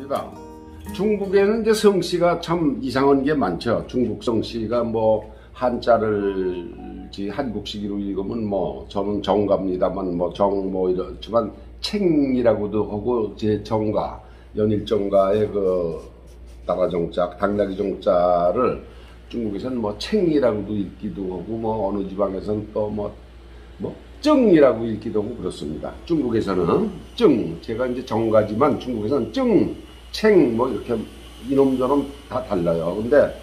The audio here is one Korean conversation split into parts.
그렇습니다. 중국에는 이제 성씨가 참 이상한 게 많죠. 중국 성씨가 뭐 한자를 한국식으로 읽으면 뭐 저는 정가입니다만 뭐 정 뭐 이렇지만 챙이라고도 하고 제 정가 연일정가의 그 따라정자 당나귀 정자를 중국에서는 뭐 챙이라고도 읽기도 하고 뭐 어느 지방에서는 또 뭐 증이라고 읽기도 하고 그렇습니다. 중국에서는 증, 제가 이제 정가지만 중국에서는 증, 챙 뭐 이렇게 이놈저놈 다 달라요. 근데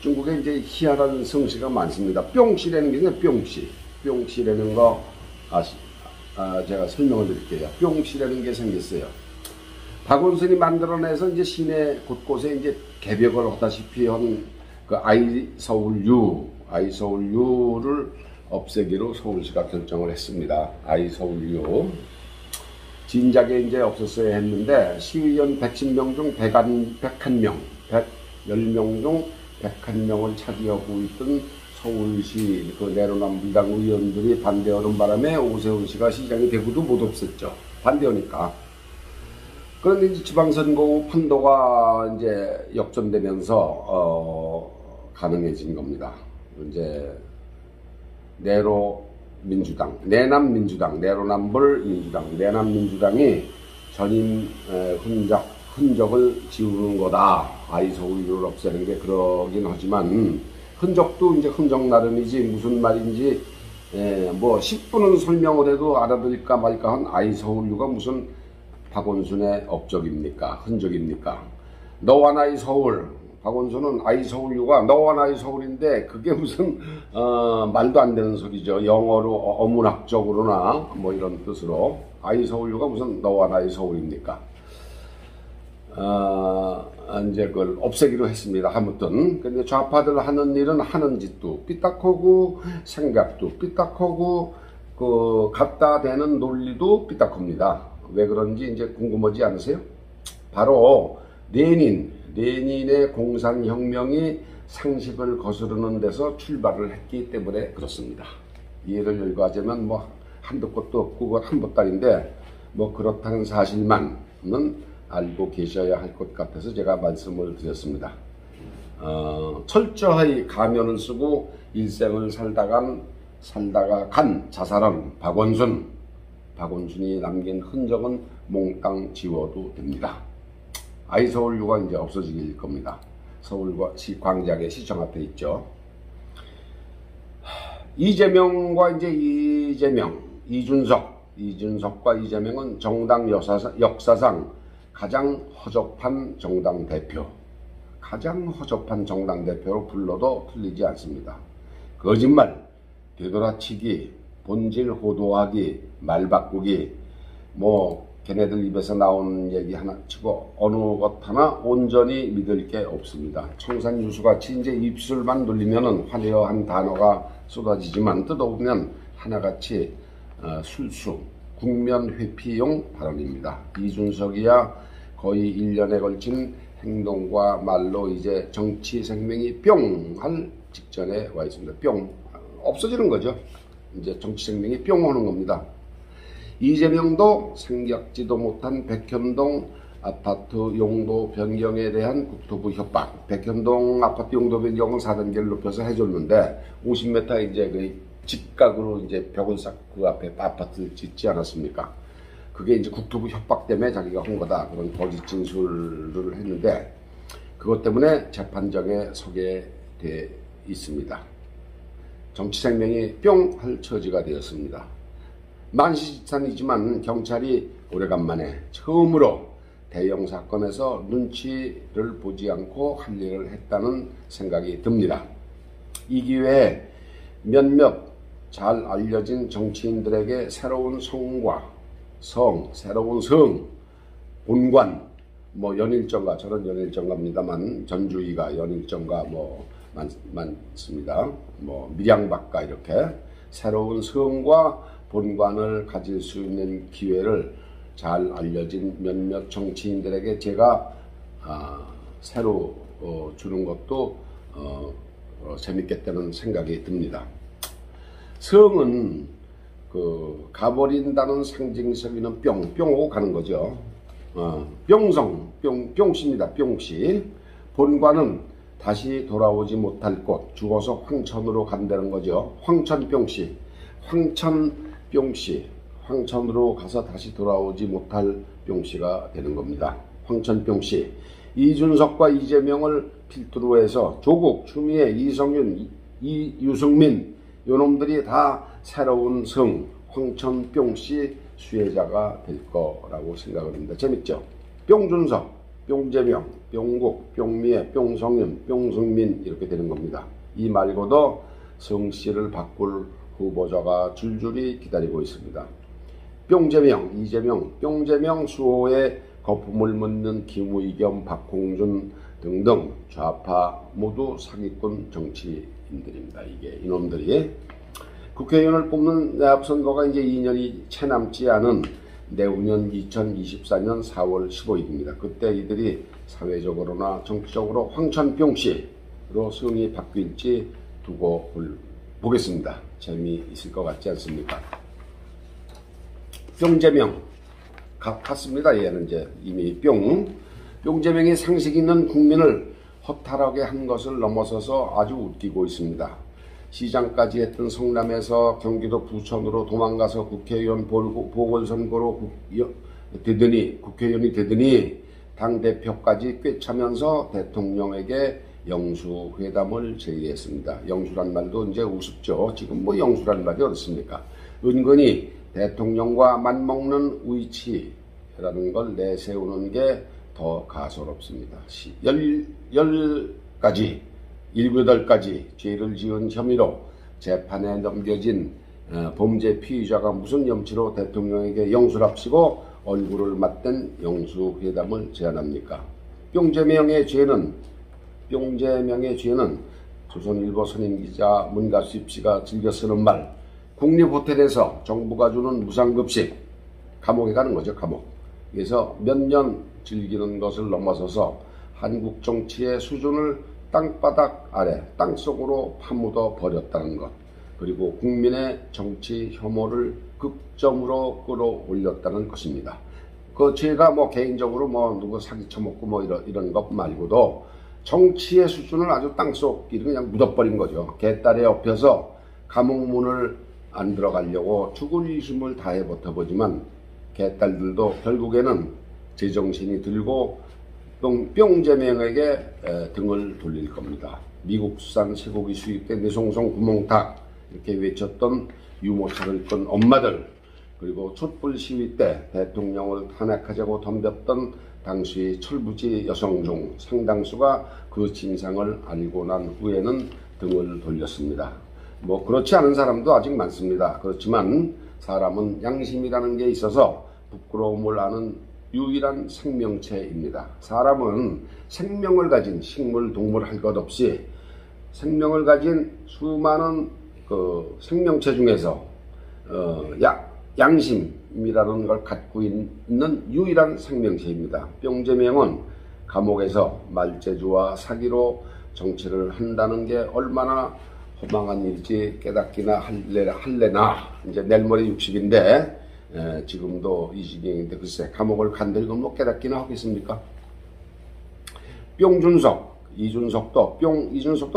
중국에 이제 희한한 성씨가 많습니다. 뿅씨라는 게 있어요. 뿅씨. 뿅씨라는 거 제가 설명을 드릴게요. 뿅씨라는 게 생겼어요. 박원순이 만들어내서 이제 시내 곳곳에 이제 개벽을 하다시피 한 그 아이서울유를 없애기로 서울시가 결정을 했습니다. 아이서울유. 진작에 이제 없었어야 했는데 시의원 110명 중 101명, 110명 중 101명을 차지하고 있던 서울시 그 내로남불당 의원들이 반대하는 바람에 오세훈 씨가 시장이 되고도 못 없앴죠. 반대하니까. 그런데 이제 지방선거 후 판도가 이제 역전되면서 가능해진 겁니다. 이제 내남민주당이 전임 흔적을 지우는 거다. 아이서울유를 없애는 게 그러긴 하지만 흔적도 이제 흔적 나름이지 무슨 말인지 뭐 10분은 설명을 해도 알아들을까 말까 한 아이서울유가 무슨 박원순의 업적입니까? 흔적입니까? 너와 나의 서울. 박원순은 아이서울유가 너와 나의 서울인데 그게 무슨 말도 안 되는 소리죠. 영어로 어문학적으로나 뭐 이런 뜻으로 아이서울유가 무슨 너와 나의 서울입니까? 이제 그걸 없애기로 했습니다. 아무튼 근데 좌파들 하는 일은 하는 짓도 삐딱하고 생각도 삐딱하고 그 갖다 대는 논리도 삐딱합니다. 왜 그런지 이제 궁금하지 않으세요? 바로 레닌의 공산혁명이 상식을 거스르는 데서 출발을 했기 때문에 그렇습니다. 예를 들고 하자면 뭐 한도 끝도 없고 그건 한보따리인데 뭐 그렇다는 사실만은 알고 계셔야 할 것 같아서 제가 말씀을 드렸습니다. 철저히 가면을 쓰고 일생을 살다가 간 자살한 박원순이 남긴 흔적은 몽땅 지워도 됩니다. 아이서울유가 이제 없어질 겁니다. 서울과 광장의 시청 앞에 있죠. 이재명과 이제 이준석과 이재명은 정당 역사상 가장 허접한 정당 대표로 불러도 틀리지 않습니다. 거짓말, 되돌아치기, 본질 호도하기, 말 바꾸기, 뭐 걔네들 입에서 나온 얘기 하나 치고 어느 것 하나 온전히 믿을 게 없습니다. 청산유수같이 이제 입술만 돌리면은 화려한 단어가 쏟아지지만 뜯어보면 하나같이 술수, 국면 회피용 발언입니다. 이준석이야 거의 1년에 걸친 행동과 말로 이제 정치 생명이 뿅 할 직전에 와 있습니다. 뿅 없어지는 거죠. 이제 정치 생명이 뿅 오는 겁니다. 이재명도 생각지도 못한 백현동 아파트 용도 변경에 대한 국토부 협박. 백현동 아파트 용도 변경은 4단계를 높여서 해줬는데 50m 이제 그 직각으로 이제 벽을 쌓고 그 앞에 아파트를 짓지 않았습니까? 그게 이제 국토부 협박 때문에 자기가 한 거다. 그런 거짓 진술을 했는데 그것 때문에 재판정에 서게 돼 있습니다. 정치 생명이 뿅 할 처지가 되었습니다. 만시지탄이지만 경찰이 오래간만에 처음으로 대형 사건에서 눈치를 보지 않고 할 일을 했다는 생각이 듭니다. 이 기회에 몇몇 잘 알려진 정치인들에게 새로운 본관, 뭐 연일정가, 저는 연일정가입니다만 전주희가 연일정가 뭐 많습니다. 뭐 밀양박가 이렇게 새로운 성과 본관을 가질 수 있는 기회를 잘 알려진 몇몇 정치인들에게 제가 새로 주는 것도 재밌겠다는 생각이 듭니다. 성은 그 가버린다는 상징성 있는 뿅 오고 가는 거죠. 뿅성, 뿅씨입니다. 뿅씨. 본관은 다시 돌아오지 못할 곳, 죽어서 황천으로 간다는 거죠. 황천뿅씨. 황천뿅씨. 황천으로 가서 다시 돌아오지 못할 뿅씨가 되는 겁니다. 황천뿅씨. 이준석과 이재명을 필두로 해서 조국, 추미애, 이성윤, 유승민 요놈들이 다 새로운 성 황천뿅씨 수혜자가 될 거라고 생각을 합니다. 재밌죠? 뿅준석, 뿅재명, 뿅국, 뿅미애, 뿅성윤, 뿅승민 이렇게 되는 겁니다. 이 말고도 성씨를 바꿀 후보자가 줄줄이 기다리고 있습니다. 뿅재명, 이재명, 뿅재명 수호에 거품을 묻는 김의겸, 박홍준 등등 좌파 모두 사기꾼 정치인들입니다. 이게 이놈들이 국회의원을 뽑는 선거가 이제 2년이 채 남지 않은 내후년 2024년 4월 15일입니다. 그때 이들이 사회적으로나 정치적으로 황천뿅씨로 성이 바뀔지 두고 보겠습니다. 재미있을 것 같지 않습니까? 뿅재명 같습니다. 얘는 이제 이미 뿅재명이 상식 있는 국민을 허탈하게 한 것을 넘어서서 아주 웃기고 있습니다. 시장까지 했던 성남에서 경기도 부천으로 도망가서 국회의원 보궐선거로 국회의원이 되더니 당대표까지 꿰차면서 대통령에게 영수회담을 제의했습니다. 영수란 말도 이제 우습죠. 지금 뭐 영수란 말이 어떻습니까? 은근히 대통령과 맞먹는 위치라는 걸 내세우는 게 더 가소롭습니다. 18가지 죄를 지은 혐의로 재판에 넘겨진 범죄 피의자가 무슨 염치로 대통령에게 영수랍시고 얼굴을 맞댄 영수회담을 제안합니까? 뿅재명의 죄는 조선일보 선임기자 문갑수입 씨가 즐겨 쓰는 말, 국립호텔에서 정부가 주는 무상급식, 감옥에 가는 거죠. 감옥. 그래서 몇 년 즐기는 것을 넘어서서 한국 정치의 수준을 땅바닥 아래 땅속으로 파묻어 버렸다는 것, 그리고 국민의 정치 혐오를 극점으로 끌어올렸다는 것입니다. 제가 뭐 개인적으로 뭐 누구 사기 쳐먹고 뭐 이런 것 말고도 정치의 수준을 아주 땅속 그냥 묻어버린 거죠. 개딸에 엎여서 감옥문을 안 들어가려고 죽을 힘을 다해 버텨보지만 개딸들도 결국에는 제정신이 들고 뿅재명에게 등을 돌릴 겁니다. 미국산 쇠고기 수입된 내송송 구멍탁 이렇게 외쳤던 유모차를 끈 엄마들, 그리고 촛불 시위 때 대통령을 탄핵하자고 덤볐던 당시 철부지 여성 중 상당수가 그 진상을 알고 난 후에는 등을 돌렸습니다. 뭐 그렇지 않은 사람도 아직 많습니다. 그렇지만 사람은 양심이라는 게 있어서 부끄러움을 아는 유일한 생명체입니다. 사람은 생명을 가진 식물, 동물 할 것 없이 생명을 가진 수많은 그 생명체 중에서 양심이라는 걸 갖고 있는 유일한 생명체입니다. 뿅재명은 감옥에서 말재주와 사기로 정치를 한다는 게 얼마나 허망한 일인지 깨닫기나 할래나 이제 내일 모레 60인데 지금도 이 지경인데 글쎄 감옥을 간들고 뭐 깨닫기나 하겠습니까? 이준석도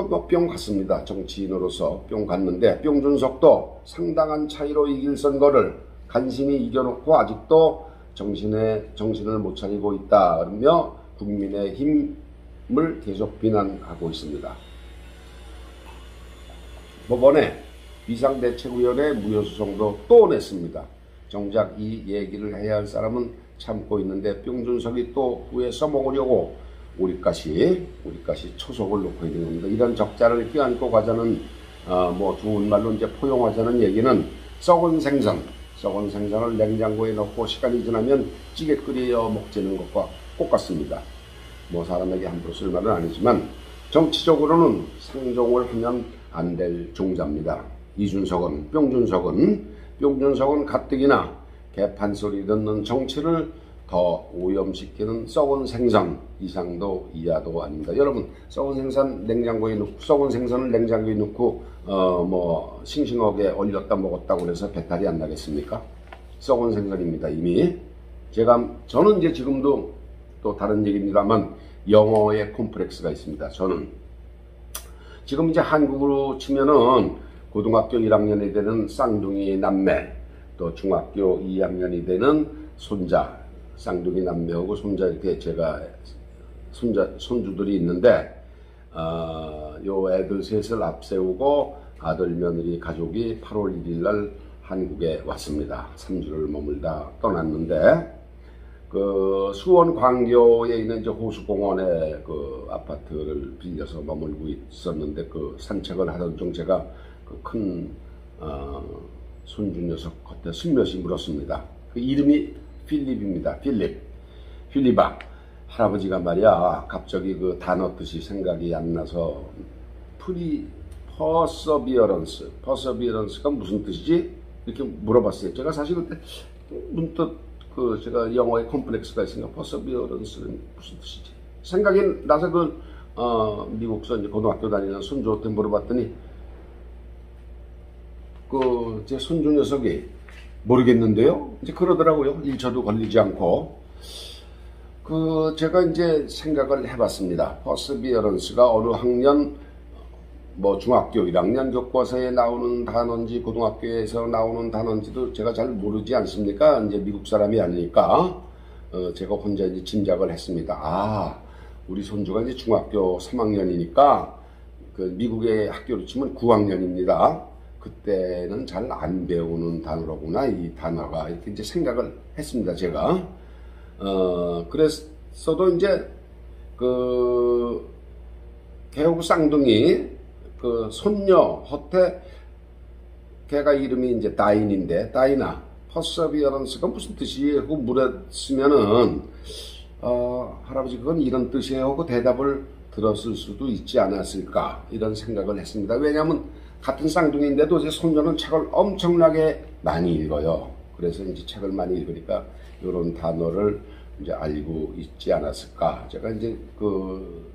뭐 뿅 갔습니다. 정치인으로서 뿅 갔는데 뿅준석도 상당한 차이로 이길 선거를 간신히 이겨놓고 아직도 정신을 못 차리고 있다 그러며 국민의힘을 계속 비난하고 있습니다. 법원에 비상대책위원회 무효소송도 또 냈습니다. 정작 이 얘기를 해야 할 사람은 참고 있는데 뿅준석이 또 후에 써먹으려고 우리까지 초속을 놓고 있는 겁니다. 이런 적자를 껴안고 가자는 뭐 좋은 말로 이제 포용하자는 얘기는 썩은 생선을 냉장고에 넣고 시간이 지나면 찌개 끓여 먹자는 것과 똑같습니다. 뭐 사람에게 함부로 쓸 말은 아니지만 정치적으로는 상종을 하면 안 될 종자입니다. 뿅준석은 가뜩이나 개판소리 듣는 정치를 더 오염시키는 썩은 생선 이상도 이하도 아닙니다. 여러분, 썩은 생선을 냉장고에 넣고 뭐 싱싱하게 얼렸다 먹었다고 해서 배탈이 안 나겠습니까? 썩은 생선입니다. 이미 저는 이제 지금도 또 다른 얘기입니다만 영어의 콤플렉스가 있습니다. 저는 지금 이제 한국으로 치면은 고등학교 1학년이 되는 쌍둥이 남매, 또 중학교 2학년이 되는 손자, 쌍둥이 남매하고 손자 이렇게 제가 손주들이 있는데, 요 애들 셋을 앞세우고 아들 며느리 가족이 8월 1일 날 한국에 왔습니다. 3주를 머물다 떠났는데, 그 수원 광교에 있는 이제 호수공원에 그 아파트를 빌려서 머물고 있었는데, 그 산책을 하던 중 제가 그 큰 손주 녀석 겉에 슬며시 물었습니다. 그 이름이 필립입니다. 필립아, 할아버지가 말이야 갑자기 그 단어 뜻이 생각이 안 나서 퍼서비어런스가 무슨 뜻이지? 이렇게 물어봤어요. 제가 사실 그때 문득 그 제가 영어에 컴플렉스가 있으니까 퍼서비어런스는 무슨 뜻이지? 생각이 나서 미국서 이제 고등학교 다니는 손주한테 물어봤더니 제 손주 녀석이 모르겠는데요. 이제 그러더라고요. 일처도 걸리지 않고. 제가 이제 생각을 해봤습니다. 퍼서비어런스가 어느 학년, 뭐 중학교 1학년 교과서에 나오는 단어인지 고등학교에서 나오는 단어인지도 제가 잘 모르지 않습니까? 이제 미국 사람이 아니니까 제가 혼자 이제 짐작을 했습니다. 우리 손주가 이제 중학교 3학년이니까 그 미국의 학교로 치면 9학년입니다. 그때는 잘 안 배우는 단어로구나, 이 단어가. 이렇게 이제 생각을 했습니다, 제가. 그랬어도 이제, 개호부 쌍둥이, 손녀, 허태, 걔가 이름이 이제 다인인데, 다인아, 퍼서비어런스가 무슨 뜻이에요? 하고 물었으면은, 할아버지, 그건 이런 뜻이에요? 하고 대답을 들었을 수도 있지 않았을까, 이런 생각을 했습니다. 왜냐하면, 같은 쌍둥이인데도 제 손녀는 책을 엄청나게 많이 읽어요. 그래서 이제 책을 많이 읽으니까 이런 단어를 이제 알고 있지 않았을까. 제가 이제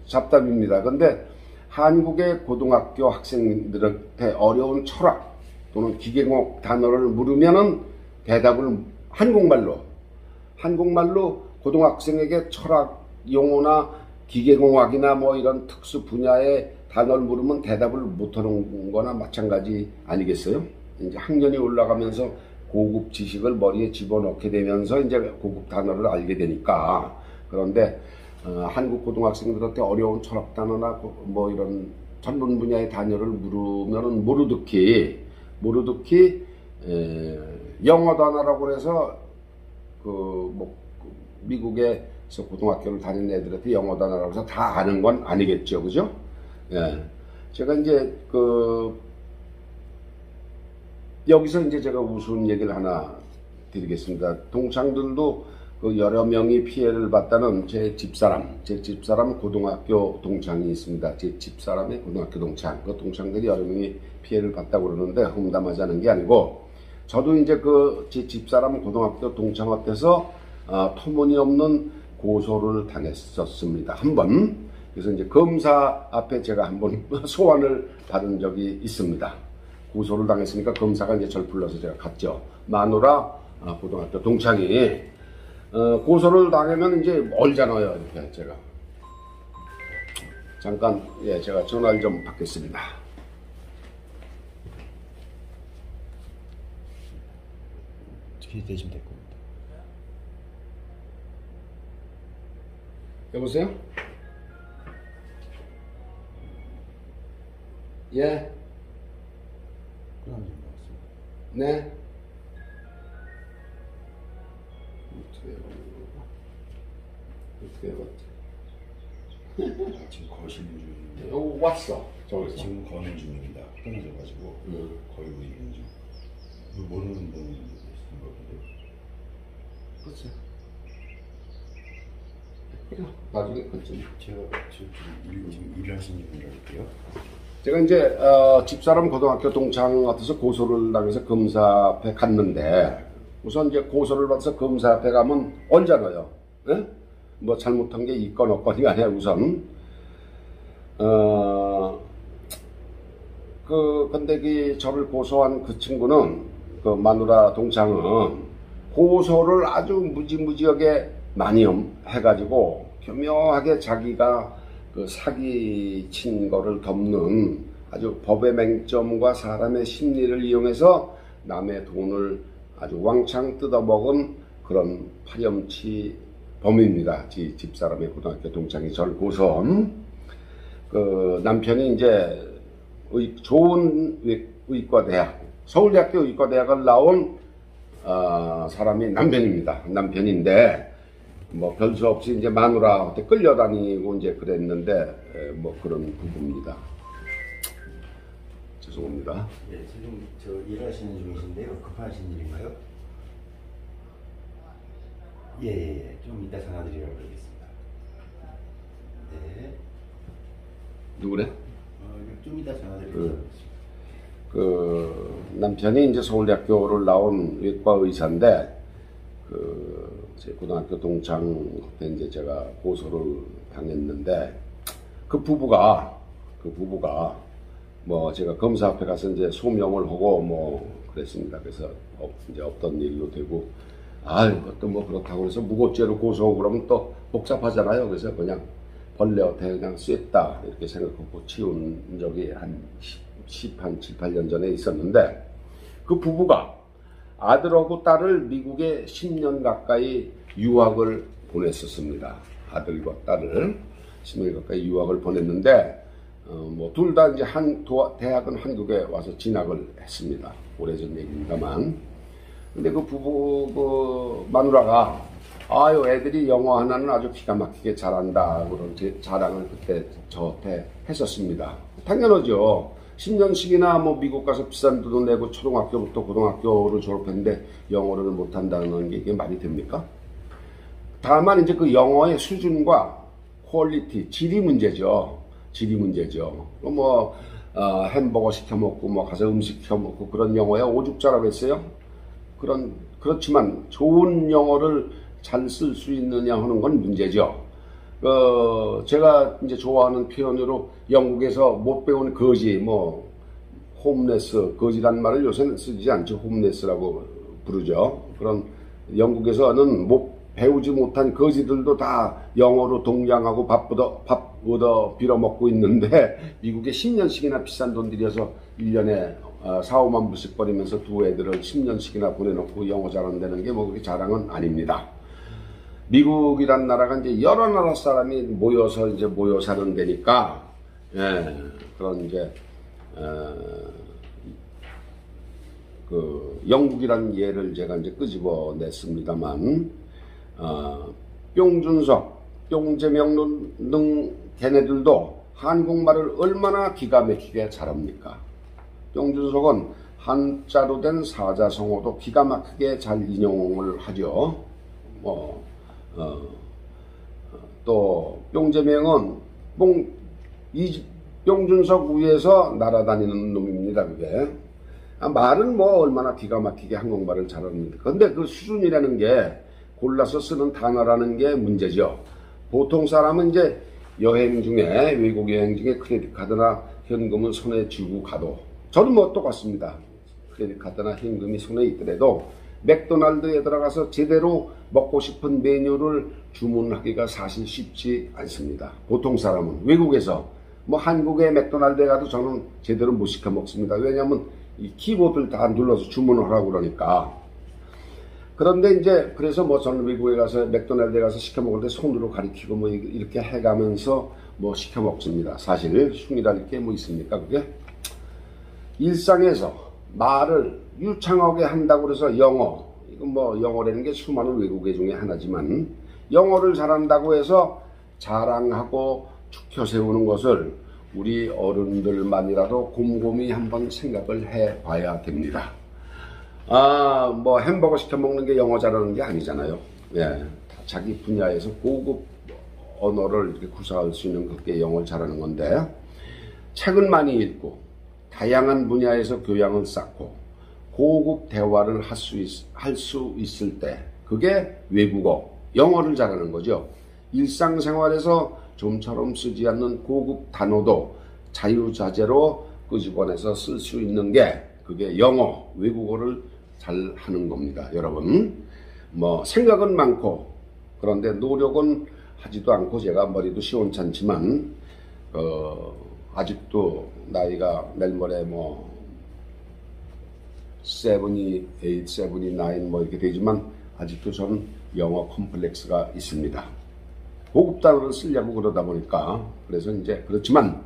잡담입니다. 근데 한국의 고등학교 학생들한테 어려운 철학 또는 기계공학 단어를 물으면은 대답을 한국말로 고등학생에게 철학 용어나 기계공학이나 뭐 이런 특수 분야의 단어를 물으면 대답을 못하는 거나 마찬가지 아니겠어요? 이제 학년이 올라가면서 고급 지식을 머리에 집어넣게 되면서 이제 고급 단어를 알게 되니까. 그런데 한국 고등학생들한테 어려운 철학 단어나 뭐 이런 전문 분야의 단어를 물으면은 모르득히 영어 단어라고 해서 미국에서 고등학교를 다니는 애들한테 영어 단어라고 해서 다 아는 건 아니겠죠, 그죠? 예. 제가 이제 여기서 이제 제가 우스운 얘기를 하나 드리겠습니다. 동창들도 여러 명이 피해를 봤다는 제 집사람 고등학교 동창이 있습니다. 제 집사람의 고등학교 동창. 그 동창들이 여러 명이 피해를 봤다고 그러는데 험담하자는 게 아니고, 저도 이제 제 집사람 고등학교 동창한테서 터무니없는 고소를 당했었습니다. 한 번. 그래서 이제 검사 앞에 제가 한번 소환을 받은 적이 있습니다. 고소를 당했으니까 검사가 이제 절 불러서 제가 갔죠. 마누라 고등학교 동창이 고소를 당하면 이제 멀잖아요. 이렇게 제가 잠깐 제가 전화를 좀 받겠습니다. 기대시면 될 겁니다. 여보세요? 예. 네. 어떻게 해봤지? 지금 거실 중인데. 왔어. 저기서. 지금 거는 중입니다. 끊어져가지고 걸고 있는 중. 모르는 분이 있는 건데. 글쎄. 그래. 나중에 그쯤. 제가 지금 일하시는 분이라 할게요. 제가 이제 집사람 고등학교 동창 같아서 고소를 당해서 검사 앞에 갔는데, 우선 이제 고소를 받아서 검사 앞에 가면 언짢아요. 예? 뭐 잘못한 게 있건 없건이 아니라 우선 근데 저를 고소한 그 친구는, 그 마누라 동창은 고소를 아주 무지무지하게 많이 해가지고 교묘하게 자기가 그 사기친 거를 덮는 아주 법의 맹점과 사람의 심리를 이용해서 남의 돈을 아주 왕창 뜯어먹은 그런 파렴치 범입니다. 집사람의 고등학교 동창이 저를 고소한. 그 남편이 이제 좋은 의과대학, 서울대학교 의과대학을 나온 사람이 남편인데 뭐 별 수 없이 이제 마누라한테 끌려다니고 이제 그랬는데 뭐 그런 부부입니다. 죄송합니다. 네, 지금 저 일하시는 중이신데요. 급하신 일인가요? 예. 좀 이따 전화드리라고 그러겠습니다. 네. 누구래? 좀 이따 전화드리겠습니다. 그 남편이 이제 서울대학교를 나온 외과 의사인데 제 고등학교 동창한테 이제 제가 고소를 당했는데 그 부부가 뭐 제가 검사 앞에 가서 이제 소명을 하고 뭐 그랬습니다. 그래서 이제 없던 일로 되고 그것도 뭐 그렇다고 해서 무고죄로 고소하고 그러면 또 복잡하잖아요. 그래서 그냥 벌레한테 그냥 쐈다 이렇게 생각하고 치운 적이 한 7, 8년 전에 있었는데 그 부부가 아들하고 딸을 미국에 10년 가까이 유학을 보냈었습니다. 아들과 딸을 10년 가까이 유학을 보냈는데 뭐 둘 다 이제 대학은 한국에 와서 진학을 했습니다. 오래전 얘기입니다만. 근데 그 부부 그 마누라가 애들이 영어 하나는 아주 기가 막히게 잘한다 그런 자랑을 그때 저한테 했었습니다. 당연하죠. 10년씩이나 뭐 미국 가서 비싼 돈도 내고 초등학교부터 고등학교를 졸업했는데 영어를 못한다는 게 이게 말이 됩니까? 다만 이제 그 영어의 수준과 퀄리티, 질이 문제죠. 뭐 햄버거 시켜 먹고 뭐 가서 음식 시켜 먹고 그런 영어야 오죽자라고 했어요. 그렇지만 좋은 영어를 잘 쓸 수 있느냐 하는 건 문제죠. 제가 이제 좋아하는 표현으로 영국에서 못 배운 거지, 뭐, 홈레스, 거지란 말을 요새는 쓰지 않죠. 홈레스라고 부르죠. 그런 영국에서는 배우지 못한 거지들도 다 영어로 동양하고 밥 얻어 빌어먹고 있는데, 미국에 10년씩이나 비싼 돈 들여서 1년에 4, 5만 불씩 버리면서 두 애들을 10년씩이나 보내놓고 영어 잘한다는 게 뭐 그렇게 자랑은 아닙니다. 미국이란 나라가 이제 여러 나라 사람이 모여 사는 데니까, 그런 이제, 영국이란 예를 제가 이제 끄집어 냈습니다만, 뿅준석, 뿅재명 등 걔네들도 한국말을 얼마나 기가 막히게 잘합니까? 뿅준석은 한자로 된 사자성어도 기가 막히게 잘 인용을 하죠. 또 뿅재명은 뿅준석 위에서 날아다니는 놈입니다. 그게 말은 뭐 얼마나 기가 막히게 한국말을 잘합니다. 그런데 그 수준이라는 게 골라서 쓰는 단어라는 게 문제죠. 보통 사람은 이제 외국 여행 중에 크레딧 카드나 현금은 손에 쥐고 가도, 저는 뭐 똑같습니다. 크레딧 카드나 현금이 손에 있더라도 맥도날드에 들어가서 제대로 먹고 싶은 메뉴를 주문하기가 사실 쉽지 않습니다. 보통 사람은 외국에서 뭐 한국의 맥도날드에 가도 저는 제대로 못 시켜 먹습니다. 왜냐하면 이 키보드를 다 눌러서 주문을 하라고 그러니까. 그런데 이제 그래서 뭐 저는 외국에 가서 맥도날드에 가서 시켜 먹을 때 손으로 가리키고 뭐 이렇게 해가면서 뭐 시켜 먹습니다. 사실 흉이라는 게 뭐 있습니까? 그게 일상에서 말을 유창하게 한다고 해서 이건 뭐 영어라는 게 수많은 외국어 중에 하나지만 영어를 잘한다고 해서 자랑하고 축혀 세우는 것을 우리 어른들만이라도 곰곰이 한번 생각을 해 봐야 됩니다. 뭐 햄버거 시켜 먹는 게 영어 잘하는 게 아니잖아요. 자기 분야에서 고급 언어를 이렇게 구사할 수 있는 그게 영어를 잘하는 건데, 책은 많이 읽고 다양한 분야에서 교양을 쌓고 고급 대화를 할 수 있을 때 그게 외국어, 영어를 잘하는 거죠. 일상생활에서 좀처럼 쓰지 않는 고급 단어도 자유자재로 끄집어내서 쓸 수 있는 게 그게 영어, 외국어를 잘 하는 겁니다. 여러분, 뭐 생각은 많고 그런데 노력은 하지도 않고 제가 머리도 시원찮지만 아직도 나이가 내일 모레 뭐 78, 79 뭐 이렇게 되지만 아직도 저는 영어 컴플렉스가 있습니다. 고급 단어를 쓰려고 그러다 보니까 그래서 이제 그렇지만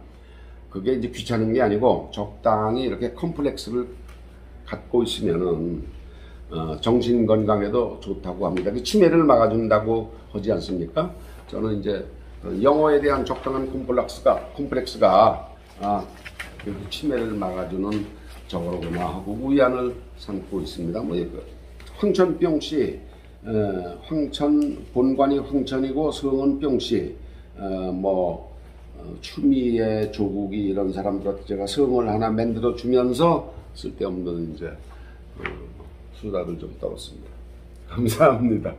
그게 이제 귀찮은 게 아니고 적당히 이렇게 컴플렉스를 갖고 있으면은 정신 건강에도 좋다고 합니다. 치매를 막아준다고 하지 않습니까? 저는 이제 영어에 대한 적당한 콤플렉스가 치매를 막아주는 저거로구나 하고 위안을 삼고 있습니다. 뭐 황천병씨, 본관이 황천이고 성은 병씨, 추미애, 조국이 이런 사람들한테 제가 성을 하나 만들어 주면서 쓸데없는 이제 수다를 좀 떨었습니다. 감사합니다.